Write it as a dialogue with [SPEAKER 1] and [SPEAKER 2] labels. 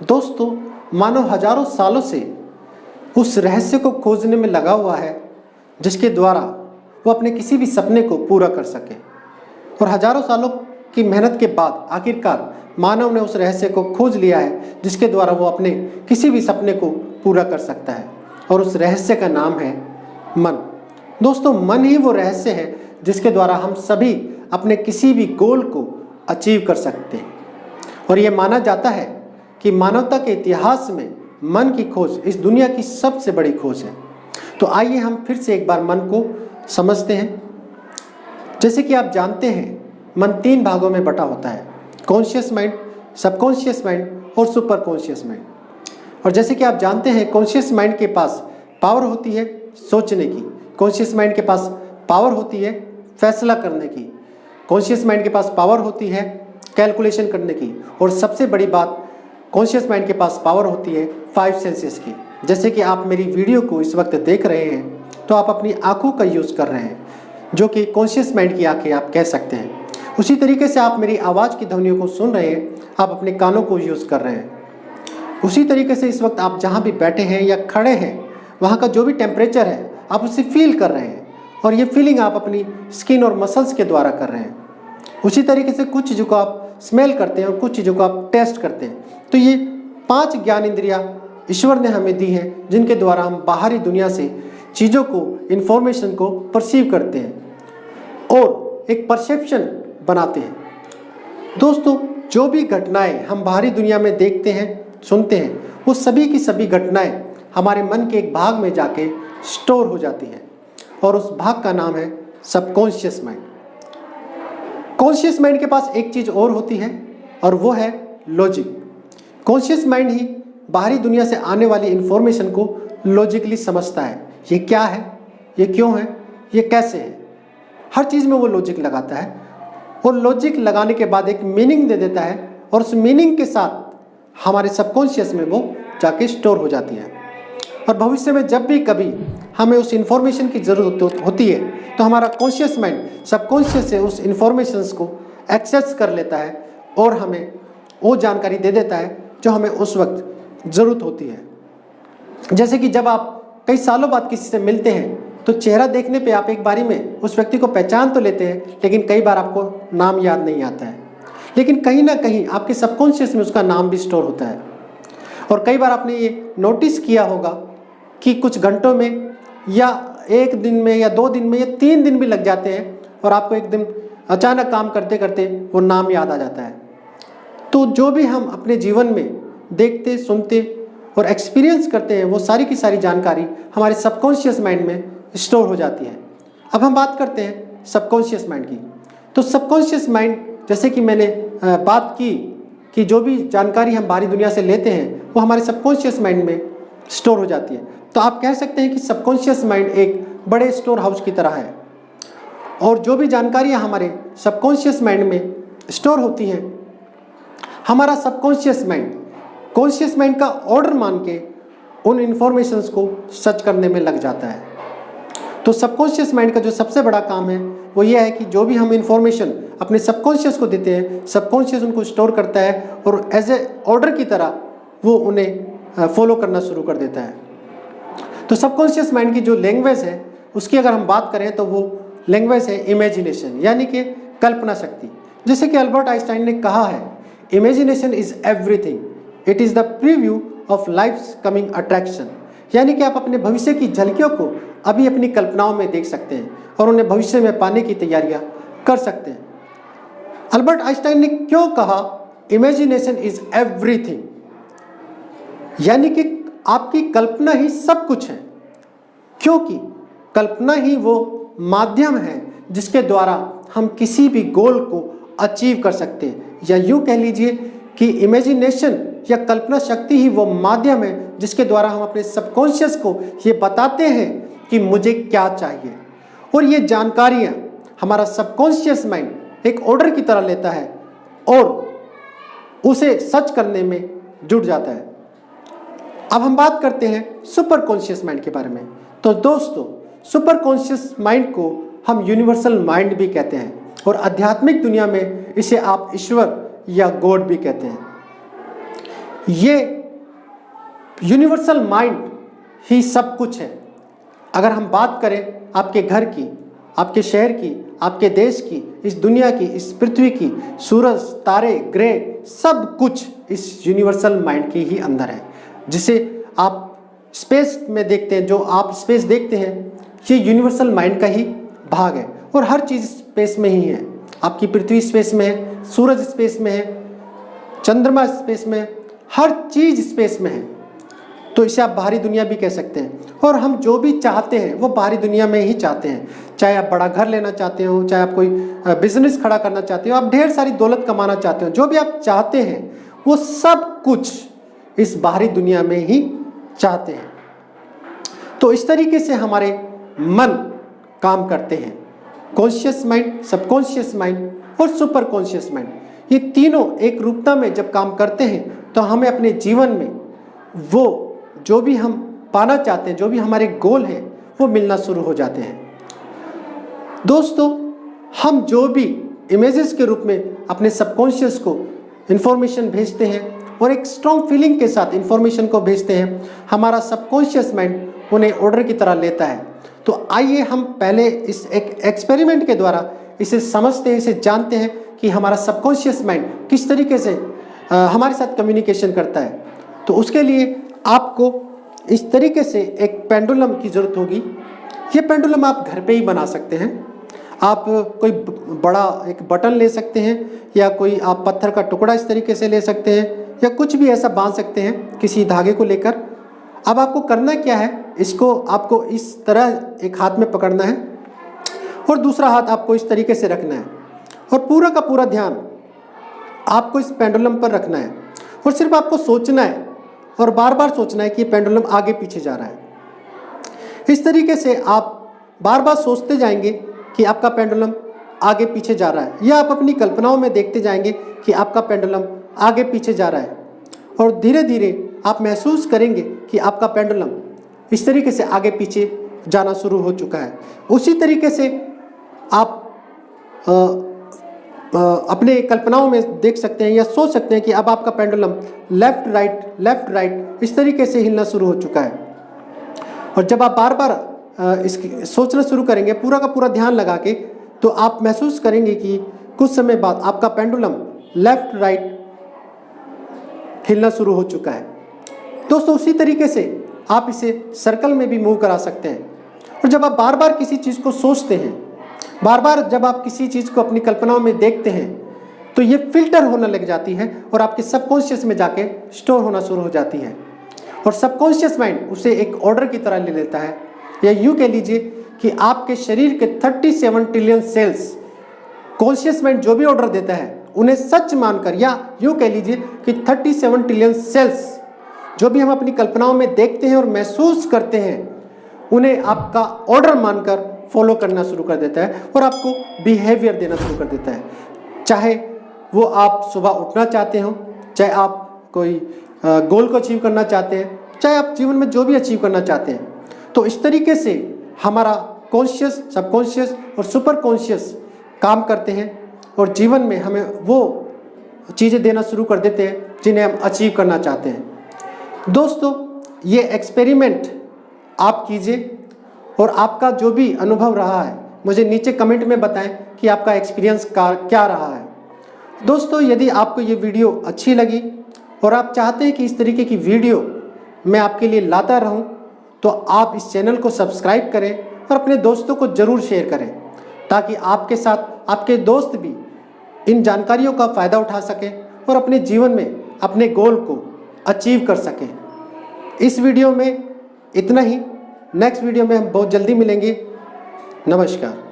[SPEAKER 1] दोस्तों, मानव हजारों सालों से उस रहस्य को खोजने में लगा हुआ है जिसके द्वारा वो अपने किसी भी सपने को पूरा कर सके। और हजारों सालों की मेहनत के बाद आखिरकार मानव ने उस रहस्य को खोज लिया है जिसके द्वारा वो अपने किसी भी सपने को पूरा कर सकता है। और उस रहस्य का नाम है मन। दोस्तों, मन ही वो रहस्य है जिसके द्वारा हम सभी अपने किसी भी गोल को अचीव कर सकते हैं। और ये माना जाता है कि मानवता के इतिहास में मन की खोज इस दुनिया की सबसे बड़ी खोज है। तो आइए हम फिर से एक बार मन को समझते हैं। जैसे कि आप जानते हैं, मन 3 भागों में बटा होता है: कॉन्शियस माइंड, सबकॉन्शियस माइंड और सुपर कॉन्शियस माइंड। और जैसे कि आप जानते हैं, कॉन्शियस माइंड के पास पावर होती है सोचने की, कॉन्शियस माइंड के पास पावर होती है फैसला करने की, कॉन्शियस माइंड के पास पावर होती है कैलकुलेशन करने की, और सबसे बड़ी बात, कॉन्शियस माइंड के पास पावर होती है 5 सेंसेस की। जैसे कि आप मेरी वीडियो को इस वक्त देख रहे हैं तो आप अपनी आंखों का यूज़ कर रहे हैं, जो कि कॉन्शियस माइंड की आंखें आप कह सकते हैं। उसी तरीके से आप मेरी आवाज़ की ध्वनियों को सुन रहे हैं, आप अपने कानों को यूज़ कर रहे हैं। उसी तरीके से इस वक्त आप जहाँ भी बैठे हैं या खड़े हैं, वहाँ का जो भी टेम्परेचर है आप उसे फील कर रहे हैं, और ये फीलिंग आप अपनी स्किन और मसल्स के द्वारा कर रहे हैं। उसी तरीके से कुछ चीज़ों को आप स्मेल करते हैं और कुछ चीज़ों को आप टेस्ट करते हैं। तो ये 5 ज्ञान इंद्रियाँ ईश्वर ने हमें दी हैं, जिनके द्वारा हम बाहरी दुनिया से चीज़ों को, इन्फॉर्मेशन को परसीव करते हैं और एक परसेप्शन बनाते हैं। दोस्तों, जो भी घटनाएं हम बाहरी दुनिया में देखते हैं, सुनते हैं, वो सभी की सभी घटनाएं हमारे मन के एक भाग में जाके स्टोर हो जाती हैं, और उस भाग का नाम है सबकॉन्शियस माइंड। कॉन्शियस माइंड के पास एक चीज़ और होती है, और वो है लॉजिक। कॉन्शियस माइंड ही बाहरी दुनिया से आने वाली इन्फॉर्मेशन को लॉजिकली समझता है। ये क्या है, ये क्यों है, ये कैसे है, हर चीज़ में वो लॉजिक लगाता है, और लॉजिक लगाने के बाद एक मीनिंग दे देता है, और उस मीनिंग के साथ हमारे सबकॉन्शियस में वो जाके स्टोर हो जाती है। और भविष्य में जब भी कभी हमें उस इन्फॉर्मेशन की ज़रूरत होती है तो हमारा कॉन्शियस माइंड सबकॉन्शियस से उस इन्फॉर्मेशंस को एक्सेस कर लेता है और हमें वो जानकारी दे देता है जो हमें उस वक्त ज़रूरत होती है। जैसे कि जब आप कई सालों बाद किसी से मिलते हैं तो चेहरा देखने पे आप एक बारी में उस व्यक्ति को पहचान तो लेते हैं, लेकिन कई बार आपको नाम याद नहीं आता है, लेकिन कहीं ना कहीं आपके सबकॉन्शियस में उसका नाम भी स्टोर होता है। और कई बार आपने ये नोटिस किया होगा कि कुछ घंटों में या 1 दिन में या 2 दिन में या 3 दिन भी लग जाते हैं, और आपको एक दिन अचानक काम करते करते वो नाम याद आ जाता है। तो जो भी हम अपने जीवन में देखते, सुनते और एक्सपीरियंस करते हैं, वो सारी की सारी जानकारी हमारे सबकॉन्शियस माइंड में स्टोर हो जाती है। अब हम बात करते हैं सबकॉन्शियस माइंड की। तो सबकॉन्शियस माइंड, जैसे कि मैंने बात की कि जो भी जानकारी हम बाहरी दुनिया से लेते हैं वो हमारे सबकॉन्शियस माइंड में स्टोर हो जाती है। तो आप कह सकते हैं कि सबकॉन्शियस माइंड एक बड़े स्टोर हाउस की तरह है, और जो भी जानकारियाँ हमारे सबकॉन्शियस माइंड में स्टोर होती हैं, हमारा सबकॉन्शियस माइंड कॉन्शियस माइंड का ऑर्डर मान के उन इन्फॉर्मेशंस को सर्च करने में लग जाता है। तो सबकॉन्शियस माइंड का जो सबसे बड़ा काम है वो ये है कि जो भी हम इन्फॉर्मेशन अपने सबकॉन्शियस को देते हैं, सबकॉन्शियस उनको स्टोर करता है और एज ए ऑर्डर की तरह वो उन्हें फॉलो करना शुरू कर देता है। तो सबकॉन्शियस माइंड की जो लैंग्वेज है उसकी अगर हम बात करें तो वो लैंग्वेज है इमेजिनेशन, यानी कि कल्पना शक्ति। जैसे कि अल्बर्ट आइंस्टाइन ने कहा है, imagination is everything, it is the preview of life's coming attraction. यानी कि आप अपने भविष्य की झलकियों को अभी अपनी कल्पनाओं में देख सकते हैं और उन्हें भविष्य में पाने की तैयारियां कर सकते हैं। अल्बर्ट आइंस्टाइन ने क्यों कहा इमेजिनेशन इज एवरीथिंग, यानी कि आपकी कल्पना ही सब कुछ है, क्योंकि कल्पना ही वो माध्यम है जिसके द्वारा हम किसी भी गोल को अचीव कर सकते हैं। या यूँ कह लीजिए कि इमेजिनेशन या कल्पना शक्ति ही वो माध्यम है जिसके द्वारा हम अपने सबकॉन्शियस को ये बताते हैं कि मुझे क्या चाहिए, और ये जानकारियाँ हमारा सबकॉन्शियस माइंड एक ऑर्डर की तरह लेता है और उसे सच करने में जुट जाता है। अब हम बात करते हैं सुपर कॉन्शियस माइंड के बारे में। तो दोस्तों, सुपर कॉन्शियस माइंड को हम यूनिवर्सल माइंड भी कहते हैं, और आध्यात्मिक दुनिया में इसे आप ईश्वर या गॉड भी कहते हैं। ये यूनिवर्सल माइंड ही सब कुछ है। अगर हम बात करें आपके घर की, आपके शहर की, आपके देश की, इस दुनिया की, इस पृथ्वी की, सूरज, तारे, ग्रह, सब कुछ इस यूनिवर्सल माइंड के ही अंदर है, जिसे आप स्पेस में देखते हैं। जो आप स्पेस देखते हैं ये यूनिवर्सल माइंड का ही भाग है, और हर चीज़ स्पेस में ही है। आपकी पृथ्वी स्पेस में है, सूरज स्पेस में है, चंद्रमा स्पेस में है, हर चीज़ स्पेस में है। तो इसे आप बाहरी दुनिया भी कह सकते हैं। और हम जो भी चाहते हैं वो बाहरी दुनिया में ही चाहते हैं। चाहे आप बड़ा घर लेना चाहते हो, चाहे आप कोई बिजनेस खड़ा करना चाहते हो, आप ढेर सारी दौलत कमाना चाहते हो, जो भी आप चाहते हैं वो सब कुछ इस बाहरी दुनिया में ही चाहते हैं। तो इस तरीके से हमारे मन काम करते हैं। कॉन्शियस माइंड, सबकॉन्शियस माइंड और सुपर कॉन्शियस माइंड, ये तीनों एक रूपता में जब काम करते हैं तो हमें अपने जीवन में वो जो भी हम पाना चाहते हैं, जो भी हमारे गोल हैं, वो मिलना शुरू हो जाते हैं। दोस्तों, हम जो भी इमेजेस के रूप में अपने सबकॉन्शियस को इंफॉर्मेशन भेजते हैं और एक स्ट्रॉन्ग फीलिंग के साथ इंफॉर्मेशन को भेजते हैं, हमारा सबकॉन्शियस माइंड उन्हें ऑर्डर की तरह लेता है। तो आइए हम पहले इस एक एक्सपेरिमेंट के द्वारा इसे समझते हैं, इसे जानते हैं कि हमारा सबकॉन्शियस माइंड किस तरीके से हमारे साथ कम्युनिकेशन करता है। तो उसके लिए आपको इस तरीके से एक पेंडुलम की ज़रूरत होगी। ये पेंडुलम आप घर पे ही बना सकते हैं। आप कोई बड़ा एक बटन ले सकते हैं, या कोई आप पत्थर का टुकड़ा इस तरीके से ले सकते हैं, या कुछ भी ऐसा बांध सकते हैं किसी धागे को लेकर। अब आपको करना क्या है, इसको आपको इस तरह एक हाथ में पकड़ना है और दूसरा हाथ आपको इस तरीके से रखना है, और पूरा का पूरा ध्यान आपको इस पेंडुलम पर रखना है, और सिर्फ आपको सोचना है और बार बार सोचना है कि ये पेंडुलम आगे पीछे जा रहा है। इस तरीके से आप बार बार सोचते जाएंगे कि आपका पेंडुलम आगे पीछे जा रहा है, या आप अपनी कल्पनाओं में देखते जाएंगे कि आपका पेंडुलम आगे पीछे जा रहा है, और धीरे धीरे आप महसूस करेंगे कि आपका पेंडुलम इस तरीके से आगे पीछे जाना शुरू हो चुका है। उसी तरीके से आप अपने कल्पनाओं में देख सकते हैं या सोच सकते हैं कि अब आपका पेंडुलम लेफ्ट राइट इस तरीके से हिलना शुरू हो चुका है। और जब आप बार बार इसकी सोचना शुरू करेंगे पूरा का पूरा ध्यान लगा के, तो आप महसूस करेंगे कि कुछ समय बाद आपका पेंडुलम लेफ्ट राइट हिलना शुरू हो चुका है। दोस्तों, उसी तरीके से आप इसे सर्कल में भी मूव करा सकते हैं। और जब आप बार बार किसी चीज़ को सोचते हैं, बार बार जब आप किसी चीज़ को अपनी कल्पनाओं में देखते हैं, तो ये फिल्टर होने लग जाती है और आपके सबकॉन्शियस में जाके स्टोर होना शुरू हो जाती है। और सबकॉन्शियस माइंड उसे एक ऑर्डर की तरह ले लेता है, या यूँ कह लीजिए कि आपके शरीर के 37 ट्रिलियन सेल्स कॉन्शियस माइंड जो भी ऑर्डर देता है उन्हें सच मानकर, या यूँ कह लीजिए कि 37 ट्रिलियन सेल्स जो भी हम अपनी कल्पनाओं में देखते हैं और महसूस करते हैं, उन्हें आपका ऑर्डर मानकर फॉलो करना शुरू कर देता है और आपको बिहेवियर देना शुरू कर देता है। चाहे वो आप सुबह उठना चाहते हो, चाहे आप कोई गोल को अचीव करना चाहते हैं, चाहे आप जीवन में जो भी अचीव करना चाहते हैं। तो इस तरीके से हमारा कॉन्शियस, सबकॉन्शियस और सुपर कॉन्शियस काम करते हैं और जीवन में हमें वो चीज़ें देना शुरू कर देते हैं जिन्हें हम अचीव करना चाहते हैं। दोस्तों, ये एक्सपेरिमेंट आप कीजिए और आपका जो भी अनुभव रहा है मुझे नीचे कमेंट में बताएं कि आपका एक्सपीरियंस क्या रहा है। दोस्तों, यदि आपको ये वीडियो अच्छी लगी और आप चाहते हैं कि इस तरीके की वीडियो मैं आपके लिए लाता रहूं, तो आप इस चैनल को सब्सक्राइब करें और अपने दोस्तों को ज़रूर शेयर करें, ताकि आपके साथ आपके दोस्त भी इन जानकारियों का फ़ायदा उठा सकें और अपने जीवन में अपने गोल को अचीव कर सकें। इस वीडियो में इतना ही। नेक्स्ट वीडियो में हम बहुत जल्दी मिलेंगे। नमस्कार।